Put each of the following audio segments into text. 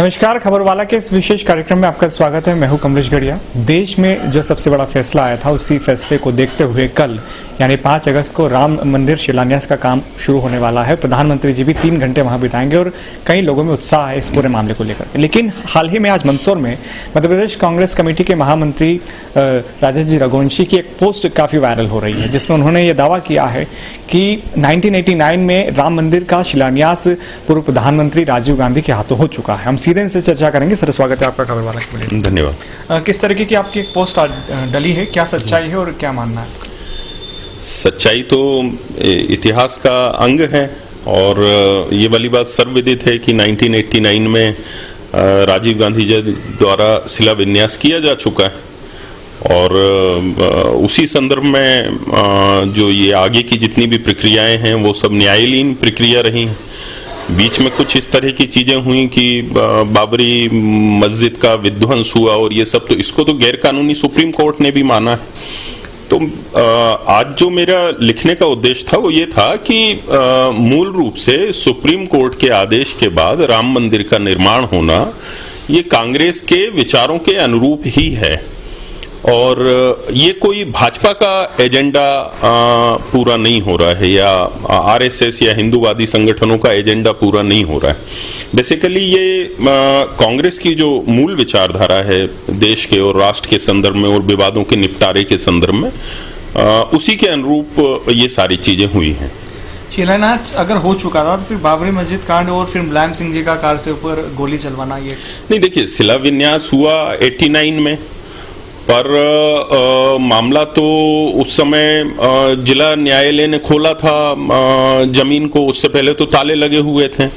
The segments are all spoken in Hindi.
नमस्कार, खबरवाला के इस विशेष कार्यक्रम में आपका स्वागत है। मैं हूं कमलेश गढ़िया। देश में जो सबसे बड़ा फैसला आया था, उसी फैसले को देखते हुए कल यानी 5 अगस्त को राम मंदिर शिलान्यास का काम शुरू होने वाला है। प्रधानमंत्री जी भी 3 घंटे वहां बिताएंगे और कई लोगों में उत्साह है इस पूरे मामले को लेकर। लेकिन हाल ही में आज मंदसौर में मध्य प्रदेश कांग्रेस कमेटी के महामंत्री राजेश जी रघुवंशी की एक पोस्ट काफी वायरल हो रही है, जिसमें उन्होंने ये दावा किया है कि 1989 में राम मंदिर का शिलान्यास पूर्व प्रधानमंत्री राजीव गांधी के हाथों हो चुका है। हम सीधे इनसे चर्चा करेंगे। सर, स्वागत है आपका खबरवाला के लिए। धन्यवाद। किस तरीके की आपकी एक पोस्ट डली है, क्या सच्चाई है और क्या मानना है? सच्चाई तो इतिहास का अंग है और ये वाली बात सर्वविदित है कि 1989 में राजीव गांधी जी द्वारा शिलान्यास किया जा चुका है और उसी संदर्भ में जो ये आगे की जितनी भी प्रक्रियाएं हैं वो सब न्यायालयीन प्रक्रिया रही। बीच में कुछ इस तरह की चीजें हुई कि बाबरी मस्जिद का विध्वंस हुआ और ये सब, तो इसको तो गैरकानूनी सुप्रीम कोर्ट ने भी माना है। तो आज जो मेरा लिखने का उद्देश्य था वो ये था कि मूल रूप से सुप्रीम कोर्ट के आदेश के बाद राम मंदिर का निर्माण होना ये कांग्रेस के विचारों के अनुरूप ही है और ये कोई भाजपा का एजेंडा पूरा नहीं हो रहा है या आरएसएस या हिंदूवादी संगठनों का एजेंडा पूरा नहीं हो रहा है। बेसिकली ये कांग्रेस की जो मूल विचारधारा है देश के और राष्ट्र के संदर्भ में और विवादों के निपटारे के संदर्भ में, उसी के अनुरूप ये सारी चीजें हुई हैं। शिलान्यास अगर हो चुका था तो फिर बाबरी मस्जिद कांड और फिर मुलायम सिंह जी का कार से ऊपर गोली चलवाना, ये नहीं। देखिए, शिलान्यास हुआ 89 में, पर मामला तो उस समय जिला न्यायालय ने खोला था जमीन को, उससे पहले तो ताले लगे हुए थे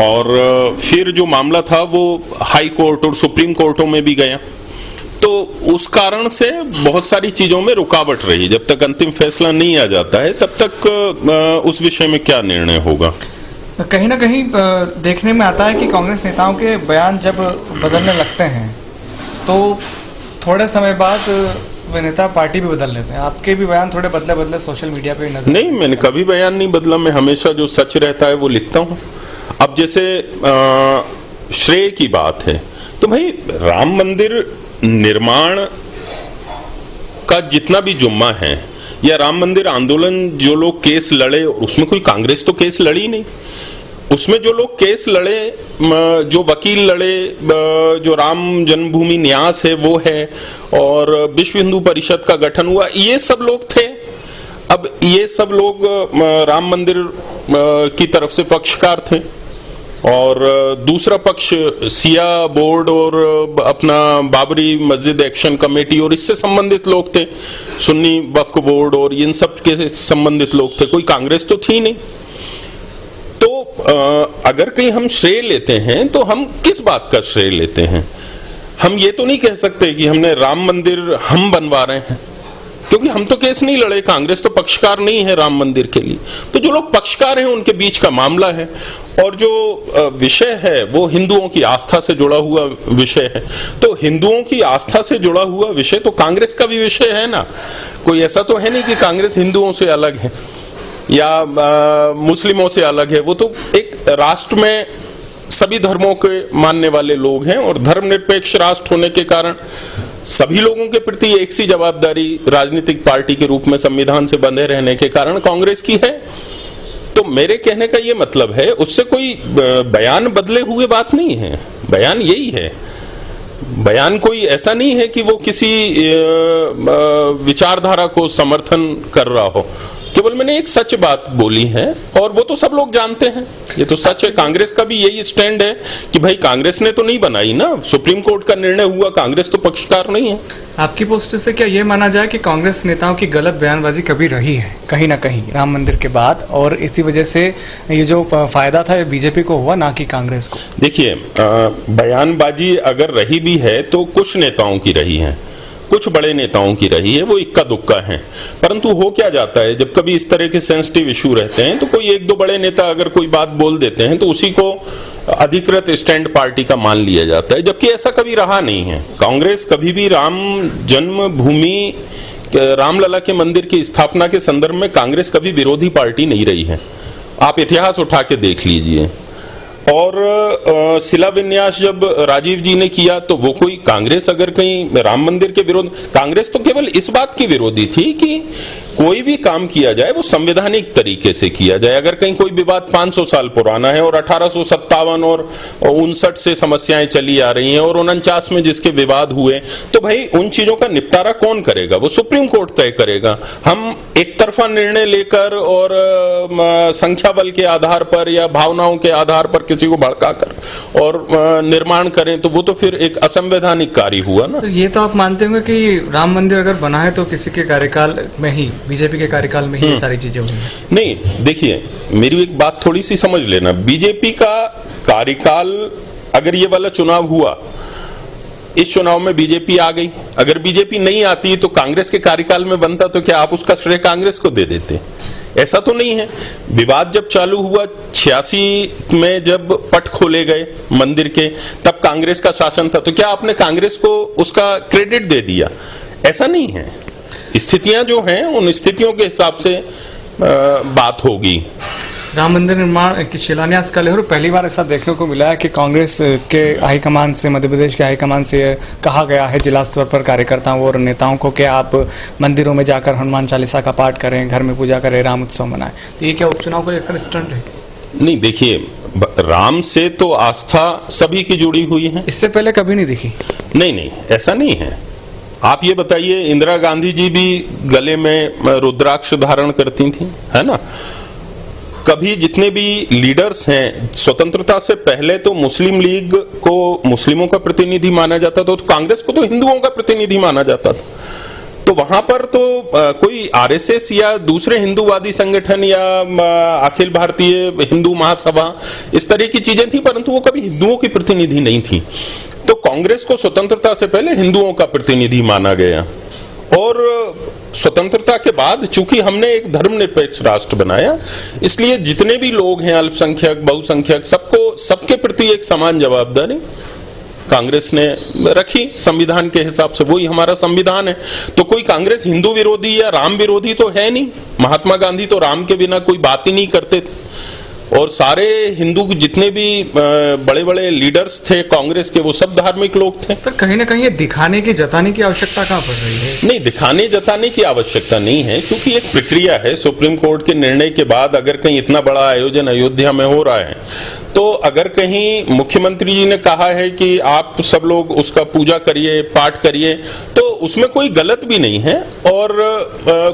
और फिर जो मामला था वो हाई कोर्ट और सुप्रीम कोर्टों में भी गया। तो उस कारण से बहुत सारी चीजों में रुकावट रही। जब तक अंतिम फैसला नहीं आ जाता है तब तक उस विषय में क्या निर्णय होगा। कहीं ना कहीं देखने में आता है कि कांग्रेस नेताओं के बयान जब बदलने लगते हैं तो थोड़े समय बाद वे नेता पार्टी भी बदल लेते हैं। आपके भी बयान थोड़े बदले सोशल मीडिया पे नजर नहीं, मैंने कभी बयान नहीं बदला। मैं हमेशा जो सच रहता है वो लिखता हूं। अब जैसे श्रेय की बात है तो भाई राम मंदिर निर्माण का जितना भी जुम्मा है या राम मंदिर आंदोलन जो लोग केस लड़े, उसमें कोई कांग्रेस तो केस लड़ी नहीं। उसमें जो लोग केस लड़े, जो वकील लड़े, जो राम जन्मभूमि न्यास है वो है और विश्व हिंदू परिषद का गठन हुआ, ये सब लोग थे। अब ये सब लोग राम मंदिर की तरफ से पक्षकार थे और दूसरा पक्ष सिया बोर्ड और अपना बाबरी मस्जिद एक्शन कमेटी और इससे संबंधित लोग थे, सुन्नी वक्फ बोर्ड और इन सब के संबंधित लोग थे। कोई कांग्रेस तो थी नहीं। तो अगर कहीं हम श्रेय लेते हैं तो हम किस बात का श्रेय लेते हैं? हम ये तो नहीं कह सकते कि हमने राम मंदिर हम बनवा रहे हैं, क्योंकि हम तो केस नहीं लड़े। कांग्रेस तो पक्षकार नहीं है राम मंदिर के लिए। तो जो लोग पक्षकार हैं उनके बीच का मामला है और जो विषय है वो हिंदुओं की आस्था से जुड़ा हुआ विषय है। तो हिंदुओं की आस्था से जुड़ा हुआ विषय तो कांग्रेस का भी विषय है ना। कोई ऐसा तो है नहीं कि कांग्रेस हिंदुओं से अलग है या मुस्लिमों से अलग है। वो तो एक राष्ट्र में सभी धर्मों के मानने वाले लोग हैं और धर्मनिरपेक्ष राष्ट्र होने के कारण सभी लोगों के प्रति एक सी जवाबदारी राजनीतिक पार्टी के रूप में संविधान से बंधे रहने के कारण कांग्रेस की है। तो मेरे कहने का ये मतलब है, उससे कोई बयान बदले हुए बात नहीं है। बयान यही है। बयान कोई ऐसा नहीं है कि वो किसी विचारधारा को समर्थन कर रहा हो। केवल मैंने एक सच बात बोली है और वो तो सब लोग जानते हैं। ये तो सच है। कांग्रेस का भी यही स्टैंड है कि भाई कांग्रेस ने तो नहीं बनाई ना, सुप्रीम कोर्ट का निर्णय हुआ, कांग्रेस तो पक्षकार नहीं है। आपकी पोस्ट से क्या ये माना जाए कि कांग्रेस नेताओं की गलत बयानबाजी कभी रही है कहीं ना कहीं राम मंदिर के बाद, और इसी वजह से ये जो फायदा था ये बीजेपी को हुआ, ना कि कांग्रेस को? देखिए, बयानबाजी अगर रही भी है तो कुछ नेताओं की रही है, कुछ बड़े नेताओं की रही है, वो इक्का दुक्का है। परंतु हो क्या जाता है, जब कभी इस तरह के सेंसिटिव इशू रहते हैं तो कोई एक दो बड़े नेता अगर कोई बात बोल देते हैं तो उसी को अधिकृत स्टैंड पार्टी का मान लिया जाता है, जबकि ऐसा कभी रहा नहीं है। कांग्रेस कभी भी राम जन्मभूमि, रामलला के मंदिर की स्थापना के संदर्भ में कांग्रेस कभी विरोधी पार्टी नहीं रही है। आप इतिहास उठा के देख लीजिए। और शिलान्यास जब राजीव जी ने किया तो वो कोई कांग्रेस अगर कहीं राम मंदिर के विरोध, कांग्रेस तो केवल इस बात की विरोधी थी कि कोई भी काम किया जाए वो संवैधानिक तरीके से किया जाए। अगर कहीं कोई विवाद 500 साल पुराना है और 1857 और 59 से समस्याएं चली आ रही हैं और 49 में जिसके विवाद हुए, तो भाई उन चीजों का निपटारा कौन करेगा? वो सुप्रीम कोर्ट तय करेगा। हम एक तरफा निर्णय लेकर और संख्या बल के आधार पर या भावनाओं के आधार पर किसी को भड़काकर और निर्माण करें तो वो तो फिर एक असंवैधानिक कार्य हुआ ना। तो ये तो आप मानते होंगे कि राम मंदिर अगर बना है तो किसी के कार्यकाल में ही, बीजेपी के कार्यकाल में ही ये सारी चीजें हुई? नहीं, देखिए मेरी एक बात थोड़ी सी समझ लेना। बीजेपी का कार्यकाल अगर ये वाला चुनाव हुआ, इस चुनाव में बीजेपी आ गई, अगर बीजेपी नहीं आती तो कांग्रेस के कार्यकाल में बनता, तो क्या आप उसका श्रेय कांग्रेस को दे देते? ऐसा तो नहीं है। विवाद जब चालू हुआ 86 में जब पट खोले गए मंदिर के, तब कांग्रेस का शासन था, तो क्या आपने कांग्रेस को उसका क्रेडिट दे दिया? ऐसा नहीं है। स्थितियां जो हैं उन स्थितियों के हिसाब से बात होगी। राम मंदिर निर्माण की शिलान्यास कल है और पहली बार ऐसा देखने को मिला है कि कांग्रेस के हाईकमान से, मध्य प्रदेश के हाईकमान से कहा गया है जिला स्तर पर कार्यकर्ताओं और नेताओं को कि आप मंदिरों में जाकर हनुमान चालीसा का पाठ करें, घर में पूजा करें, राम उत्सव मनाएं। तो ये क्या उपचुनाव को लेकर स्टंट है? नहीं, देखिए राम से तो आस्था सभी की जुड़ी हुई है। इससे पहले कभी नहीं दिखी? नहीं, ऐसा नहीं है। आप ये बताइए, इंदिरा गांधी जी भी गले में रुद्राक्ष धारण करती थी, है ना? कभी जितने भी लीडर्स हैं, स्वतंत्रता से पहले तो मुस्लिम लीग को मुस्लिमों का प्रतिनिधि माना जाता था, तो कांग्रेस को तो हिंदुओं का प्रतिनिधि माना जाता था। तो वहां पर तो कोई आरएसएस या दूसरे हिंदूवादी संगठन या अखिल भारतीय हिंदू महासभा इस तरह की चीजें थी, परंतु वो कभी हिंदुओं की प्रतिनिधि नहीं थी। तो कांग्रेस को स्वतंत्रता से पहले हिंदुओं का प्रतिनिधि माना गया और स्वतंत्रता के बाद चूंकि हमने एक धर्मनिरपेक्ष राष्ट्र बनाया, इसलिए जितने भी लोग हैं, अल्पसंख्यक, बहुसंख्यक, सबके प्रति एक समान जवाबदारी कांग्रेस ने रखी संविधान के हिसाब से। वही हमारा संविधान है। तो कोई कांग्रेस हिंदू विरोधी या राम विरोधी तो है नहीं। महात्मा गांधी तो राम के बिना कोई बात ही नहीं करते थे और सारे हिंदू जितने भी बड़े बड़े लीडर्स थे कांग्रेस के, वो सब धार्मिक लोग थे। पर कहीं ना कहीं ये दिखाने की, जताने की आवश्यकता कहां पड़ रही है? नहीं, दिखाने जताने की आवश्यकता नहीं है, क्योंकि एक प्रक्रिया है। सुप्रीम कोर्ट के निर्णय के बाद अगर कहीं इतना बड़ा आयोजन अयोध्या में हो रहा है, तो अगर कहीं मुख्यमंत्री जी ने कहा है कि आप सब लोग उसका पूजा करिए, पाठ करिए, तो उसमें कोई गलत भी नहीं है और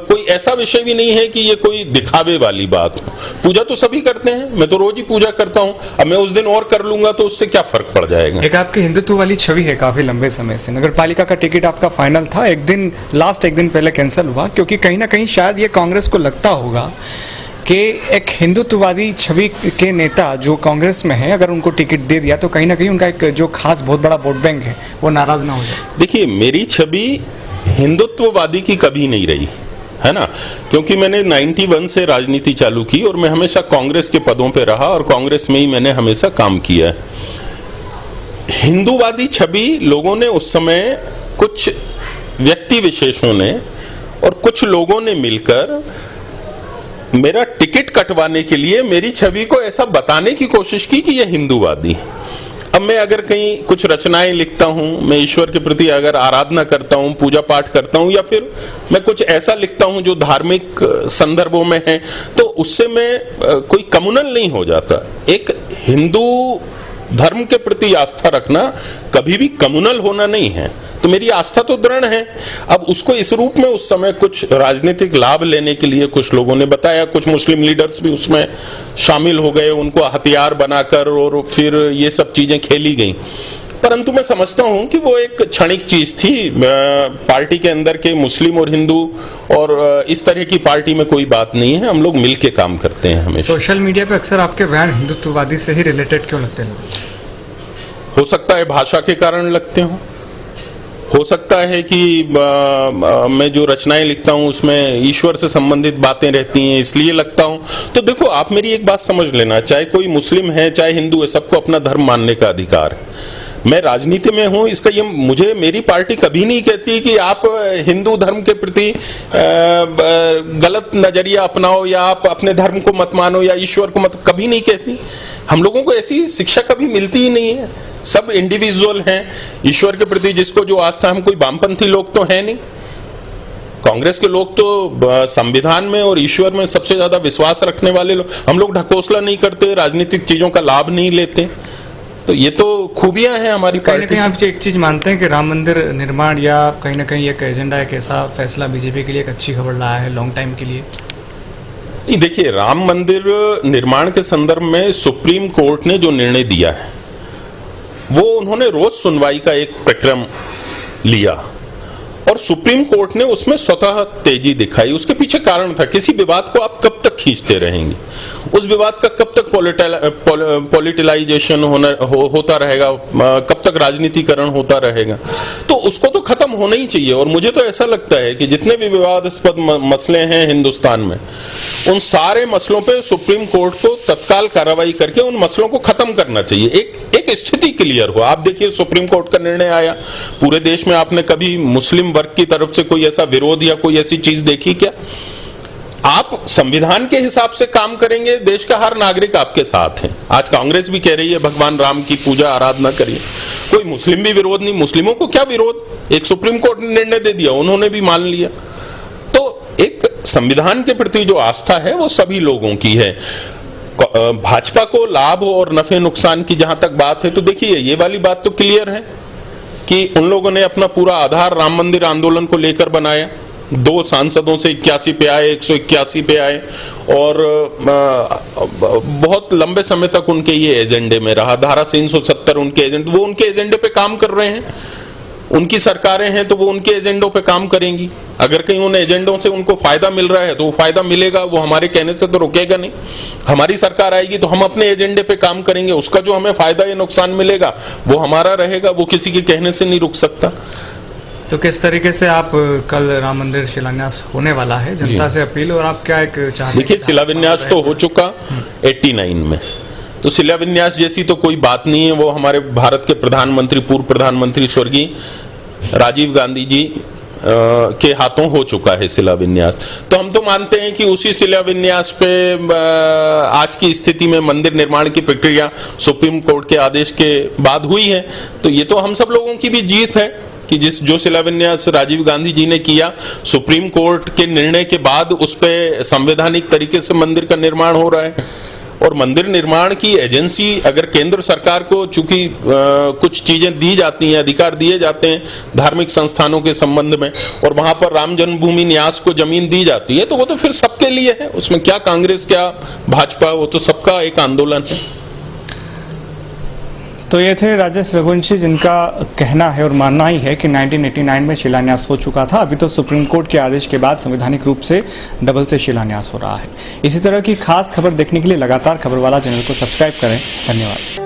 कोई ऐसा विषय भी नहीं है कि ये कोई दिखावे वाली बात हो। पूजा तो सभी करते हैं, मैं तो रोज ही पूजा करता हूं। अब मैं उस दिन और कर लूंगा तो उससे क्या फर्क पड़ जाएगा? एक आपकी हिंदुत्व वाली छवि है काफी लंबे समय से। नगर पालिका का टिकट आपका फाइनल था, एक दिन पहले कैंसिल हुआ, क्योंकि कहीं ना कहीं शायद ये कांग्रेस को लगता होगा कि एक हिंदुत्ववादी छवि के नेता जो कांग्रेस में है, अगर उनको टिकट दे दिया तो कहीं ना कहीं उनका एक जो खास बहुत बड़ा वोट बैंक है वो नाराज ना हो जाए। देखिए, मेरी छवि हिंदुत्ववादी की कभी नहीं रही है ना, क्योंकि मैंने 91 से राजनीति चालू की और मैं हमेशा कांग्रेस के पदों पे रहा और कांग्रेस में ही मैंने हमेशा काम किया है। हिंदूवादी छवि लोगों ने उस समय, कुछ व्यक्ति विशेषों ने और कुछ लोगों ने मिलकर मेरा टिकट कटवाने के लिए मेरी छवि को ऐसा बताने की कोशिश की कि यह हिंदूवादी। अब मैं अगर कहीं कुछ रचनाएं लिखता हूं, मैं ईश्वर के प्रति अगर आराधना करता हूं, पूजा पाठ करता हूं, या फिर मैं कुछ ऐसा लिखता हूं जो धार्मिक संदर्भों में है, तो उससे मैं कोई कम्युनल नहीं हो जाता। एक हिंदू धर्म के प्रति आस्था रखना कभी भी कम्युनल होना नहीं है। तो मेरी आस्था तो दृढ़ है। अब उसको इस रूप में उस समय कुछ राजनीतिक लाभ लेने के लिए कुछ लोगों ने बताया, कुछ मुस्लिम लीडर्स भी उसमें शामिल हो गए, उनको हथियार बनाकर, और फिर ये सब चीजें खेली गई। परंतु मैं समझता हूं कि वो एक क्षणिक चीज थी। पार्टी के अंदर के मुस्लिम और हिंदू और इस तरह की पार्टी में कोई बात नहीं है, हम लोग मिलके काम करते हैं हमेशा। सोशल मीडिया पे अक्सर आपके बयान हिंदुत्ववादी से ही रिलेटेड क्यों लगते हैं? हो सकता है भाषा के कारण लगते हो सकता है कि मैं जो रचनाएं लिखता हूं उसमें ईश्वर से संबंधित बातें रहती हैं, इसलिए लगता हूं। तो देखो, आप मेरी एक बात समझ लेना, चाहे कोई मुस्लिम है चाहे हिंदू है, सबको अपना धर्म मानने का अधिकार है। मैं राजनीति में हूं, इसका ये मेरी पार्टी कभी नहीं कहती कि आप हिंदू धर्म के प्रति गलत नजरिया अपनाओ या आप अपने धर्म को मत मानो या ईश्वर को मत, कभी नहीं कहती। हम लोगों को ऐसी शिक्षा कभी मिलती ही नहीं है। सब इंडिविजुअल हैं, ईश्वर के प्रति जिसको जो आस्था, हम कोई वामपंथी लोग तो हैं नहीं। कांग्रेस के लोग तो संविधान में और ईश्वर में सबसे ज्यादा विश्वास रखने वाले लोग। हम लोग ढकोसला नहीं करते, राजनीतिक चीजों का लाभ नहीं लेते। तो ये तो खूबियां हैं हमारी पार्टी। कहीं आप एक चीज मानते हैं कि राम मंदिर निर्माण या कहीं ना कहीं एक एजेंडा, एक ऐसा फैसला बीजेपी के लिए एक अच्छी खबर लाया है लॉन्ग टाइम के लिए? नहीं, देखिए, राम मंदिर निर्माण के संदर्भ में सुप्रीम कोर्ट ने जो निर्णय दिया है वो उन्होंने रोज सुनवाई का एक प्रक्रम लिया और सुप्रीम कोर्ट ने उसमें स्वतः तेजी दिखाई। उसके पीछे कारण था, किसी विवाद को आप कब तक खींचते रहेंगे, उस विवाद का कब तक पॉलिटिलाइजेशन होता रहेगा, कब तक राजनीतिकरण होता रहेगा, तो उसको तो खत्म होना ही चाहिए। और मुझे तो ऐसा लगता है कि जितने भी विवादास्पद मसले हैं हिंदुस्तान में, उन सारे मसलों पे सुप्रीम कोर्ट को तत्काल कार्रवाई करके उन मसलों को खत्म करना चाहिए। एक स्थिति क्लियर हो। आप देखिए, सुप्रीम कोर्ट का निर्णय आया, पूरे देश में आपने कभी मुस्लिम वर्ग की तरफ से कोई ऐसा विरोध या कोई ऐसी चीज देखी क्या? आप संविधान के हिसाब से काम करेंगे, देश का हर नागरिक आपके साथ है। आज कांग्रेस भी कह रही है भगवान राम की पूजा आराधना करिए, कोई मुस्लिम भी विरोध नहीं। मुस्लिमों को क्या विरोध? एक सुप्रीम कोर्ट ने निर्णय दे दिया, उन्होंने भी मान लिया। तो एक संविधान के प्रति जो आस्था है वो सभी लोगों की है। भाजपा को लाभ और नफे नुकसान की जहां तक बात है, तो देखिए ये वाली बात तो क्लियर है कि उन लोगों ने अपना पूरा आधार राम मंदिर आंदोलन को लेकर बनाया। 2 सांसदों से 81 पे आए, 181 पे आए और बहुत लंबे समय तक उनके ये एजेंडे में रहा। धारा 370 उनके एजेंडे, वो उनके एजेंडे पे काम कर रहे हैं। उनकी सरकारें हैं तो वो उनके एजेंडों पे काम करेंगी। अगर कहीं उन एजेंडों से उनको फायदा मिल रहा है तो वो फायदा मिलेगा, वो हमारे कहने से तो रुकेगा नहीं। हमारी सरकार आएगी तो हम अपने एजेंडे पे काम करेंगे, उसका जो हमें फायदा या नुकसान मिलेगा वो हमारा रहेगा, वो किसी के कहने से नहीं रुक सकता। तो किस तरीके से आप कल राम मंदिर शिलान्यास होने वाला है, जनता से अपील और आप क्या एक चाहते हैं? देखिए, शिलान्यास तो हो चुका 89 में, तो शिलान्यास जैसी तो कोई बात नहीं है। वो हमारे भारत के प्रधानमंत्री, पूर्व प्रधानमंत्री स्वर्गीय राजीव गांधी जी के हाथों हो चुका है शिलान्यास। तो हम तो मानते हैं कि उसी शिलान्यास पे आज की स्थिति में मंदिर निर्माण की प्रक्रिया सुप्रीम कोर्ट के आदेश के बाद हुई है। तो ये तो हम सब लोगों की भी जीत है कि जो शिलान्यास राजीव गांधी जी ने किया, सुप्रीम कोर्ट के निर्णय के बाद उस पर संवैधानिक तरीके से मंदिर का निर्माण हो रहा है। और मंदिर निर्माण की एजेंसी अगर केंद्र सरकार को चूंकि कुछ चीजें दी जाती हैं, अधिकार दिए जाते हैं धार्मिक संस्थानों के संबंध में, और वहां पर राम जन्मभूमि न्यास को जमीन दी जाती है, तो वो तो फिर सबके लिए है। उसमें क्या कांग्रेस, क्या भाजपा, वो तो सबका एक आंदोलन है। तो ये थे राजेश रघुवंशी, जिनका कहना है और मानना ही है कि 1989 में शिलान्यास हो चुका था। अभी तो सुप्रीम कोर्ट के आदेश के बाद संवैधानिक रूप से डबल से शिलान्यास हो रहा है। इसी तरह की खास खबर देखने के लिए लगातार खबरवाला चैनल को सब्सक्राइब करें। धन्यवाद।